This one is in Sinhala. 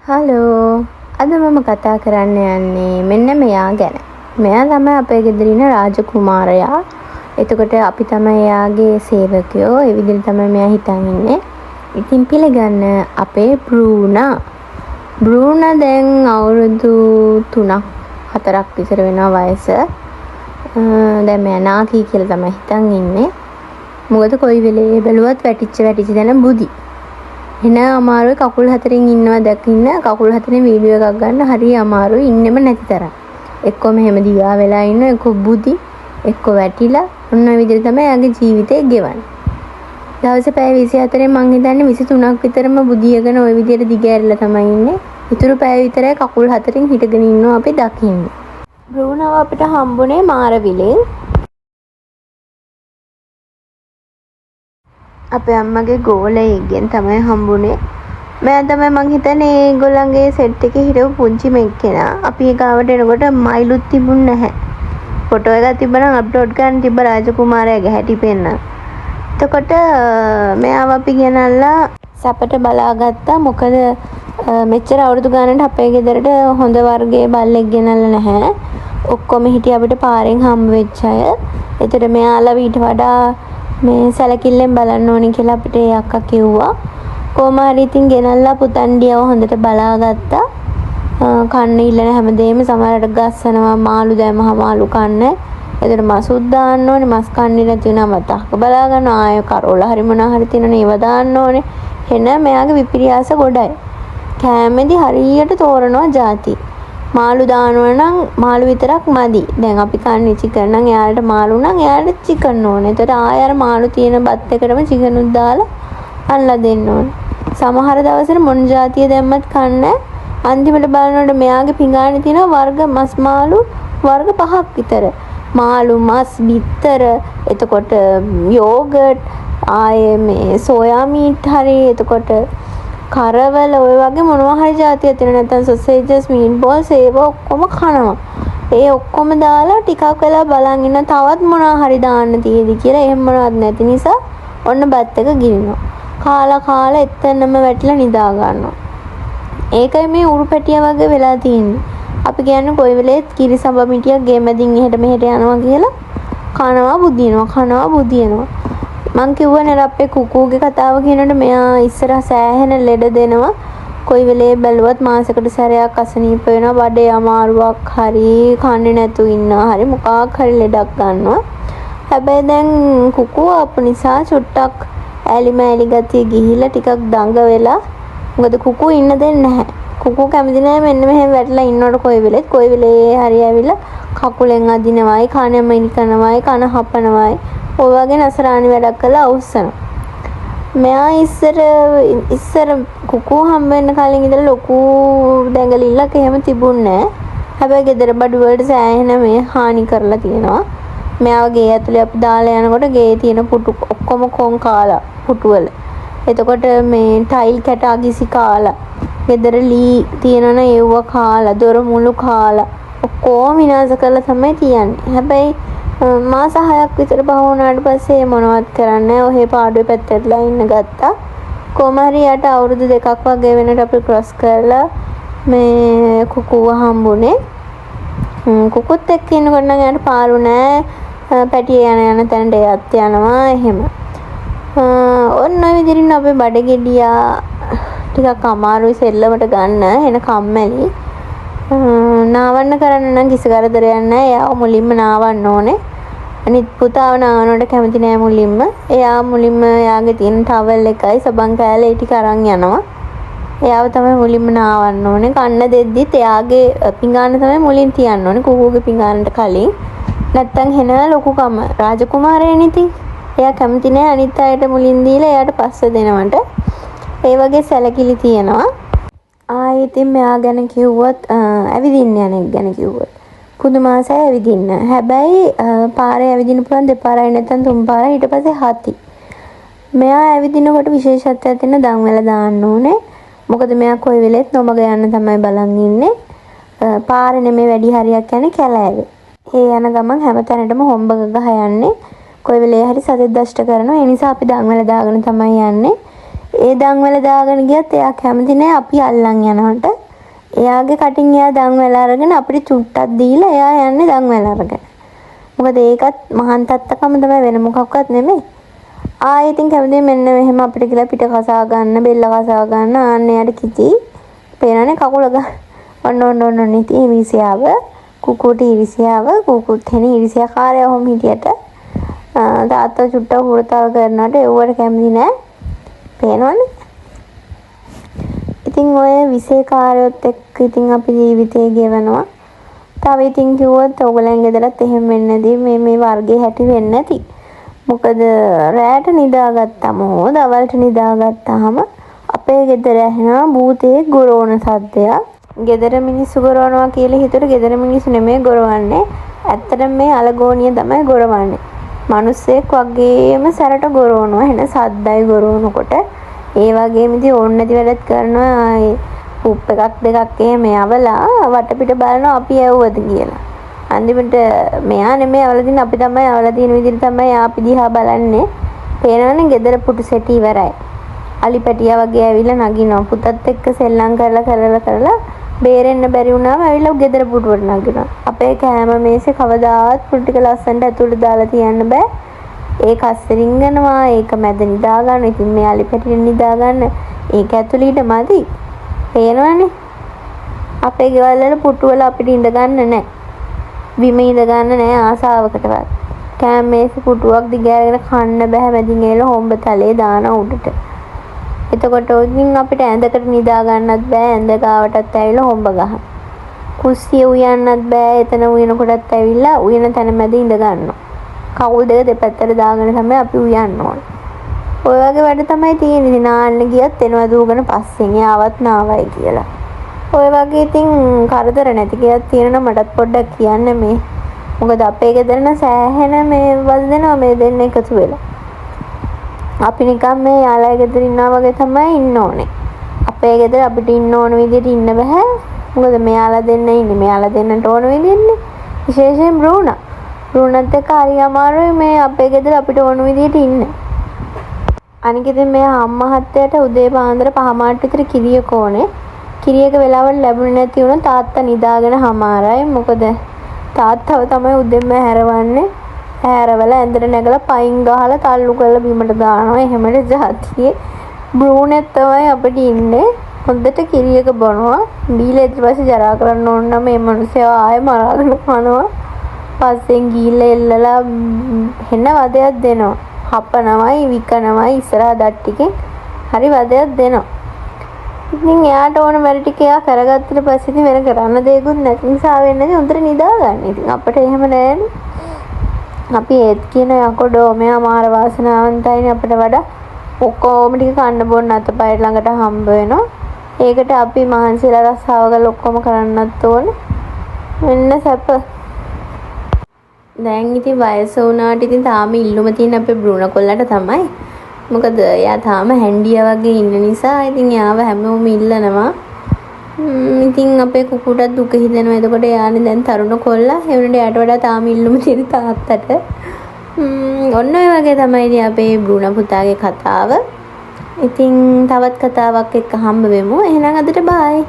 හලෝ. අද මම කතා කරන්න යන්නේ මෙන්න මෙයා ගැන. මෙයා තමයි අපේ ගෙදර ඉන්න රාජකුමාරයා. එතකොට අපි තමයි එයාගේ සේවකයෝ. ඒ විදිහට තමයි මෙයා හිටන් ඉන්නේ. ඉතින් පිළිගන්න අපේ බෲනා. බෲනා දැන් අවුරුදු 3ක් 4ක් විතර වෙනවා වයස. දැන් මෙයා නාකි කියලා තමයි හිටන් ඉන්නේ. මොකද කොයි වෙලේ බැලුවත් වැටිච්ච දැන බුදි. එන අමාරුයි කකුල් හතරෙන් ඉන්නවා දකින්න කකුල් හතරෙන් වීඩියෝ එකක් ගන්න හරි අමාරුයි ඉන්නෙම නැති තරම්. එක්ක මෙහෙම දිගා වෙලා ඉන්නවා එක්ක බුදි එක්ක වැටිලා ඔන්න ඔය විදිහට තමයි යාගේ ජීවිතේ ගෙවන්නේ. දවසේ පැය 24න් මං හිතන්නේ 23ක් විතරම බුදියගෙන ওই විදිහට දිග ඇරිලා තමයි ඉන්නේ. ඊටු පැය විතරයි කකුල් හතරෙන් හිටගෙන ඉන්නවා අපි දකින්නේ. බෲනාව අපිට හම්බුනේ මාරවිලෙන්. අපේ අම්මගේ ගෝලයෙක්ගෙන් තමයි හම්බුනේ. මම තමයි මං හිතන්නේ ඒගොල්ලන්ගේ සෙට් එකේ හිටපු පුංචි මෙක්කෙනා. අපි ගාවට එනකොට මයිලුත් තිබුණ නැහැ. ෆොටෝ එකක් තිබ්බනම් අප්ලෝඩ් කරන්න තිබ්බ රාජකුමාරයාගේ හැටි පෙන්න. එතකොට මෙයාව අපි ගෙනල්ලා සැපට බලාගත්තා. මොකද මෙච්චර අවුරුදු ගානකට අපේ ගෙදරට හොඳ වර්ගයේ බල්ලෙක් ගෙනල්ලා නැහැ. ඔක්කොම හිටිය අපිට පාරෙන් හම්බ වෙච්ච අය. ඒතර මෙයාලා ඊට වඩා මේ සැලකිල්ලෙන් බලන්න ඕනේ කියලා අපිට ඒ අක්කා කිව්වා. කොහොම හරි ඉතින් ගෙනල්ලා පුතණ්ඩියව හොඳට බලාගත්තා. කන්න ඉල්ලන හැමදේම සමහරට ගස්සනවා මාළු දැමහම මාළු කන්න. එතන මසුත් දාන්න ඕනේ. මස් කන්නේ නැති වුණා මතක බලා ගන්න ආය කරෝල හරි මොනවා හරි තියෙනනේ ඒව දාන්න ඕනේ. එන මෙයාගේ විපිරියාස ගොඩයි. කෑමේදී හරියට තෝරනවා ಜಾති. මාළු දානවා නම් මාළු විතරක් මදි. දැන් අපි කන්නේ චිකන් නම් එයාලට මාළු නම් එයාලට චිකන් ඕනේ. ඒතර ආය අර මාළු තියෙන බත් එකටම චිකන් උත් දාලා අල්ලලා දෙන්න ඕනේ. සමහර දවසට මොන જાතිය දැම්මත් කන්නේ. අන්තිමට බලනකොට මෙයාගේ පිඟානේ තියෙන වර්ග මස් මාළු වර්ග 5ක් විතර. මාළු මස් බිත්තර එතකොට යෝගට් ආයේ මේ සෝයා මීට් හරි එතකොට කරවල ඔය වගේ මොනවා හරි જાතියක් තියෙන නැත්නම් සොසේජස් මීට් බෝල්ස් ඒව ඔක්කොම කනවා. ඒ ඔක්කොම දාලා ටිකක් වෙලා බලන් ඉන්න තවත් මොනවා හරි දාන්න තියෙදි කියලා එහෙම මොනවත් නැති නිසා ඔන්න බත් එක ගිනිනවා. කාලා එතනම වැටිලා නිදා ගන්නවා. ඒකයි මේ උරු පැටිය වගේ වෙලා තියෙන්නේ. අපි කියන්නේ කොයි වෙලේත් කිරි සබ මිටියක් ගෙමදින් එහෙට මෙහෙට යනවා කියලා කනවා බුදිනවා. මං කිව්වනේ අපේ කුකුගේ කතාව කියනකොට මෙයා ඉස්සරහ සෑහෙන ලෙඩ දෙනවා. කොයි වෙලේ බැලුවත් මාසෙකට සැරයක් අසනීප වෙනවා. බඩේ අමාරුවක් හරි කන්නේ නැතු ඉන්නවා. හරි මොකක් හරි ලෙඩක් ගන්නවා. හැබැයි දැන් කුකුව අප නිසා චුට්ටක් ඇලිමෑලි ගතිය ගිහිල්ලා ටිකක් දඟ වෙලා. මොකද කුකුව ඉන්න දෙන්නේ නැහැ. කුකුව කැමති නැහැ මෙන්න මෙහෙම වැටලා ඉන්නකොට කොයි වෙලේ හරි ඇවිල්ලා කකුලෙන් අදිනවයි කනෙම ඉනිකනවයි කන හපනවයි ඔය වගේ නසරාණි වැඩක් කළා අවුස්සන. මෙයා ඉස්සර කුකුව හම්බ වෙන්න කලින් ඉඳලා ලොකු දැඟලිල්ලක් එහෙම තිබුණේ නැහැ. හැබැයි ගෙදර බඩු වලට සෑහෙන මේ හානි කරලා තියෙනවා. මෙයාව ගේ ඇතුලේ අපි දාලා යනකොට ගේ තියෙන පුටු ඔක්කොම කොන් කාලා පුටු වල. එතකොට මේ ටයිල් කැට අගිසි කාලා ගෙදර ලී තියෙනවනේ ඒව කාලා දොර මුළු කාලා ඔක්කොම විනාශ කරලා තමයි තියන්නේ. හැබැයි මාස 6ක් විතර බහුණාට පස්සේ මොනවත් කරන්නේ නැහැ. ඔහේ පාඩුවේ පැත්තටලා ඉන්න ගත්තා. කොහොම හරි යට අවුරුදු 2ක් වගේ වෙනට අපි ක්‍රොස් කරලා මේ කුකුව හම්බුනේ. කුකුත් එක්ක ඉන්නකොට නම් යාට පාරු නැහැ. පැටිය යන තැනට යත් යනවා එහෙම. ඔන්න ඔය විදිහින් අපේ බඩගෙඩියා ටිකක් අමාරුයි සෙල්ලමට ගන්න. එන කම්මැලි. නාවන්න කරන්න නම් කිසි කරදරයක් නැහැ. එයාව මුලින්ම නාවන්න ඕනේ. අනිත් පුතාව නාවනට කැමති නෑ මුලින්ම. එයා මුලින්ම එයාගේ තියෙන ටවල් එකයි සබන් කෑල්ල ඒ ටික අරන් යනවා. එයාව තමයි මුලින්ම නාවන්න ඕනේ. කන්න දෙද්දිත් එයාගේ පිඟාන තමයි මුලින් තියන්න ඕනේ කුකුගේ පිඟානට කලින්. නැත්තම් හෙන ලොකුකම රාජකුමාරයනේ ඉතින්. එයා කැමති නෑ අනිත් අයට මුලින් දීලා එයාට පස්සේ දෙනවට. ඒ වගේ සැලකිලි තියෙනවා. ඉතින් මෙයා ගැන කිව්වොත් ඇවිදින්න යන එක ගැන කිව්වොත් පුදුමාසයි ඇවිදින්න. හැබැයි පාරේ ඇවිදින්න පුළුවන් දෙපාරයි නැත්නම් තුන් පාරයි ඊට පස්සේ හති. මෙයා ඇවිදිනකොට විශේෂත්වයක් තියෙන දන් වල දාන්න ඕනේ. මොකද මෙයා කොයි වෙලෙත් නොමග යන්න තමයි බලන් ඉන්නේ. පාරේ නෙමෙයි වැඩි හරියක් යන්නේ කැලෑවේ. ඒ යන ගමන් හැමතැනටම හොම්බ ගහ යන්නේ. කොයි වෙලේ හරි සතෙක් දෂ්ට කරනවා. ඒ නිසා අපි දන් වල දාගෙන තමයි යන්නේ. ඒ දන්වැල දාගෙන ගියත් එයා කැමති නෑ අපි අල්ලන් යනවට. එයාගේ කටින් එයා දන්වැල අරගෙන අපිට චුට්ටක් දීලා එයා යන්නේ දන්වැල අරගෙන. මොකද ඒකත් මහාන් තත්තකම තමයි වෙන මොකක්වත් නෙමෙයි. ඉතින් කැමති මෙන්න මෙහෙම අපිට කියලා පිට කසා ගන්න, බෙල්ල කසා ගන්න, ආන්නේයට කිචි. පේනනේ කකුල ගන්න. ඔන්න ඉතින් ඉරිසියාව, කුකුට ඉරිසියාව, කුකුත් වෙන ඉරිසියාකාරයව හොම් හිටියට තාත්තා චුට්ටක් හුරතල් කරනකොට ඒවට කැමති නෑ. පේනවනේ. ඉතින් ඔය විශේෂකාරයොත් එක්ක ඉතින් අපි ජීවිතේ ගෙවනවා. තව ඉතින් කිව්වොත් ඔයගලන් ගෙදරත් එහෙම වෙන්නේ නැති මේ වර්ගේ හැටි වෙන්නේ නැති. මොකද රැට නිදාගත්තම හෝ දවල්ට නිදාගත්තාම අපේ ගෙදර ඇහෙනවා භූතයේ ගොරවන සද්දයක්. ගෙදර මිනිස්සු ගොරවනවා කියලා හිතුවට ගෙදර මිනිස්සු නෙමෙයි ගොරවන්නේ. ඇත්තටම මේ අලගෝනිය තමයි ගොරවන්නේ. මිනිස්සෙක් වගේම සැරට ගොරවනවා. එන සද්දයි ගොරවනකොට ඒ වගේම ඉතින් ඕන නැති වැඩත් කරනවා. උප් එකක් දෙකක් එහෙම යවලා වටපිට බලනවා අපි ඇව්වද කියලා. අන්තිමට මෙයා නෙමෙයි අවල දින අපි තමයි අවල දින විදිහට තමයි අපි දිහා බලන්නේ. පේනවනේ ගෙදර පුටු සෙටි ඉවරයි. අලි පැටියා වගේ ඇවිල්ලා නගිනවා. පුතත් එක්ක සෙල්ලම් කරලා බේරෙන්න බැරි වුණාම ඇවිල්ලා ගෙදර පුටුවට නගිනවා. අපේ කෑම මේසේ කවදාවත් පුටු ටික ලස්සනට ඇතුළට දාලා තියන්න බෑ. ඒක අස්සේ රිංගනවා. ඒක මැද නිදා ගන්න. ඉතින් මේ අලි පැටියෙන් නිදා ගන්න. ඒක ඇතුළේ ඉඳ මදි. පේනවනේ. අපේ ගෙවල් වල පුටු වල අපිට ඉඳ ගන්න නැහැ. බිම ඉඳ ගන්න නෑ ආසාවකටවත්. කෑම මේසේ පුටුවක් දිගෑරගෙන කන්න බෑ මැදින් එල හොම්බ තලේ දාන උඩට. එතකොට ඔකින් අපිට ඇඳකට නිදා ගන්නත් බෑ ඇඳ ගාවටත් ඇවිල්ලා හොම්බ ගහන. කුස්සිය උයන්නත් බෑ එතන උයනකොටත් ඇවිල්ලා උයන තැන මැද ඉඳ ගන්නවා. කකුල් දෙක දෙපැත්තට දාගෙන තමයි අපි උයන්න ඕන. ඔය වගේ වැඩ තමයි තියෙන්නේ. නාන්න ගියත් එනවා දූගෙන පස්සෙන් යාවත් නාවයි කියලා. ඔය වගේ ඉතින් කරදර නැති කියලා තියෙනවා මටත් පොඩ්ඩක් කියන්න මේ. මොකද අපේ ගෙදර නම් සෑහෙන මේ වද දෙනවා මේ දෙන්න එකතු වෙලා. අපි නිකන් මේ යාළුවා ගෙදර ඉන්නා වගේ තමයි ඉන්න ඕනේ. අපේ ගෙදර අපිට ඉන්න ඕන විදිහට ඉන්න බෑ. මොකද මෙයාලා දෙන්න ඉන්නේ. මෙයාලා දෙන්නට ඕන විදිහන්නේ. විශේෂයෙන් බ්‍රූනත් එක්ක හරි අමාරුයි මේ අපේ ගෙදර අපිට ඕන විදිහට ඉන්න. අනික ඉතින් මේ අම්මහත්තයට උදේ පාන්දර 5 මාට විතර කිරියක ඕනේ. කිරියක වෙලාවට ලැබුණේ නැති වුණා තාත්තා නිදාගෙන හමාරයි. මොකද තාත්තව තමයි උදෙන්ම හැරවන්නේ. හැරවලා ඇඳට නැගලා පයින් ගහලා තල්ලු කරලා බිමට දානවා. එහෙමද ජාතියේ බ්‍රූනෙත් තමයි අපිට ඉන්නේ. හොඳට කිරියක බොනවා. බීලා ඊට පස්සේ ජරා කරන්න ඕන නම් මේ මිනිස්සයා ආයෙ මරාගෙන කනවා. පස්සෙන් ගිහිල්ලා එල්ලලා හෙන වදයක් දෙනවා. හපනවයි විකනවයි ඉස්සරහා දත් ටිකෙන් හරි වදයක් දෙනවා. ඉතින් එයාට ඕන වැඩ ටික එයා කරගත්තට පස්සේ ඉතින් වෙන කරන්න දෙයක්වත් නැති නිසා වෙන්නේ උන්ට නිදා ගන්න. ඉතින් අපිට එහෙම නෑනේ. අපි ඒත් කියන යකඩෝ මෙයා මාර වාසනාවන්තයිනේ අපිට වඩා ඔක්කොම ටික කන්න බොන්න අතපය ළඟට හම්බ වෙනවා. ඒකට අපි මහන්සිලා රස්සාව කරලා ඔක්කොම කරන්නත් ඕනේ. වෙන්න සැප. දැන් ඉතින් වයස වුණාට ඉතින් තාම ඉල්ලුම තියෙන අපේ බ්‍රුණ කොල්ලට තමයි. මොකද එයා තාම හැන්ඩියා වගේ ඉන්න නිසා ඉතින් එයාව හැමෝම ඉල්ලනවා. ඉතින් අපේ කුකුටත් දුක හිතෙනවා. එතකොට එයානේ දැන් තරුණ කොල්ලා. ඒ වුණාට එයාට වඩා තාම ඉල්ලුම තියෙන තාත්තට. ඔන්න ඔය වගේ තමයි ඉතින් අපේ බ්‍රුණ පුතාගේ කතාව. ඉතින් තවත් කතාවක් එක්ක හම්බ වෙමු. එහෙනම් අදට බයි.